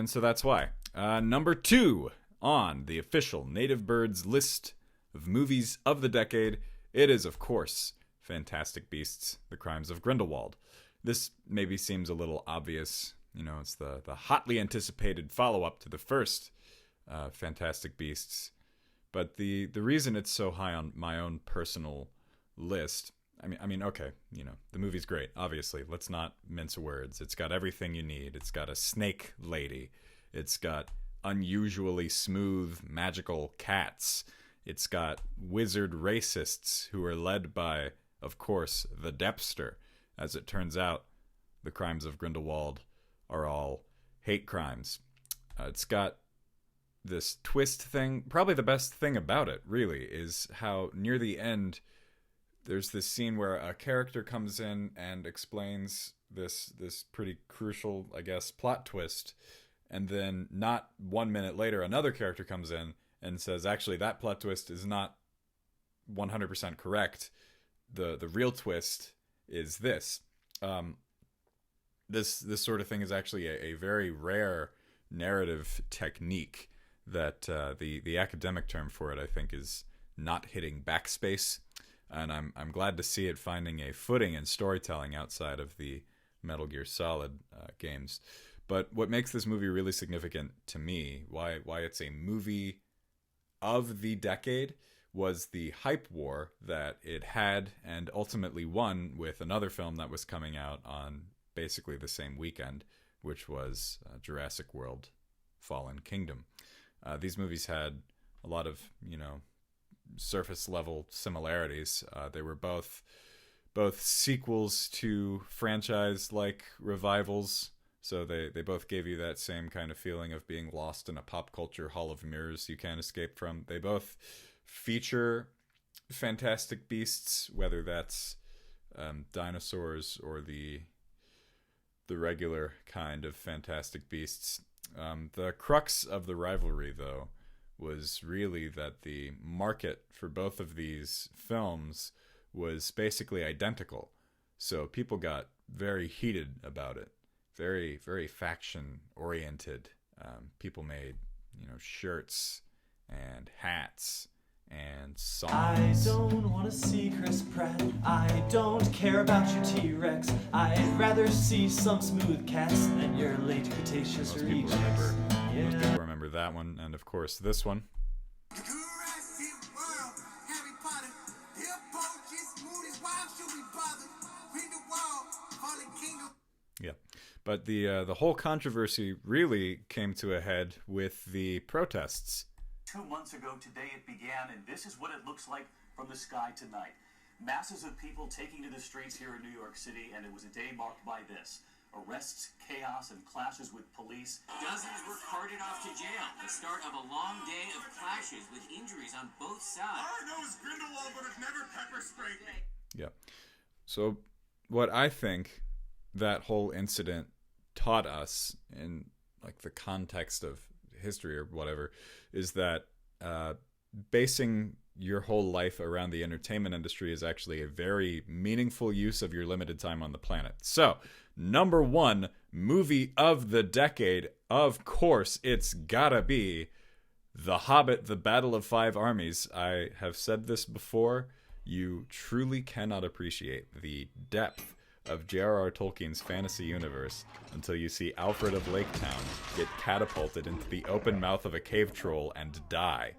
And so that's why. Number 2 on the official Nativebirds list of movies of the decade, it is, of course, Fantastic Beasts: The Crimes of Grindelwald. This maybe seems a little obvious. You know, it's the hotly anticipated follow-up to the first Fantastic Beasts. But the reason it's so high on my own personal list, I mean, okay, you know, the movie's great, obviously. Let's not mince words. It's got everything you need. It's got a snake lady. It's got unusually smooth, magical cats. It's got wizard racists who are led by, of course, the Depster. As it turns out, the crimes of Grindelwald are all hate crimes. It's got this twist thing. Probably the best thing about it, really, is how near the end there's this scene where a character comes in and explains this pretty crucial, I guess, plot twist, and then not 1 minute later another character comes in and says, actually, that plot twist is not 100% correct. The real twist is this. This sort of thing is actually a very rare narrative technique that the academic term for it, I think, is not hitting backspace. And I'm glad to see it finding a footing in storytelling outside of the Metal Gear Solid games. But what makes this movie really significant to me, why it's a movie of the decade, was the hype war that it had and ultimately won with another film that was coming out on basically the same weekend, which was Jurassic World: Fallen Kingdom. These movies had a lot of, you know, surface level similarities. They were both sequels to franchise-like revivals, so they both gave you that same kind of feeling of being lost in a pop culture hall of mirrors you can't escape from. They both feature Fantastic Beasts, whether that's dinosaurs or the regular kind of Fantastic Beasts. The crux of the rivalry, though, was really that the market for both of these films was basically identical. So people got very heated about it, very, very faction-oriented. People made, you know, shirts and hats and songs. I don't want to see Chris Pratt. I don't care about your T-Rex. I'd rather see some smooth cats than your late Cretaceous Most people remember that one, and of course this one. Yeah, but the whole controversy really came to a head with the protests. 2 months ago today it began, and this is what it looks like from the sky tonight. Masses of people taking to the streets here in New York City, and it was a day marked by this: arrests, chaos, and clashes with police. Dozens were carted off to jail. The start of a long day of clashes with injuries on both sides. All I know is Grindelwald would have never pepper sprayed me. Yeah. So what I think that whole incident taught us, in like the context of history or whatever, is that basing your whole life around the entertainment industry is actually a very meaningful use of your limited time on the planet. So, number 1 movie of the decade, of course, it's gotta be The Hobbit: The Battle of Five Armies. I have said this before. You truly cannot appreciate the depth of J.R.R. Tolkien's fantasy universe until you see Alfred of Laketown get catapulted into the open mouth of a cave troll and die.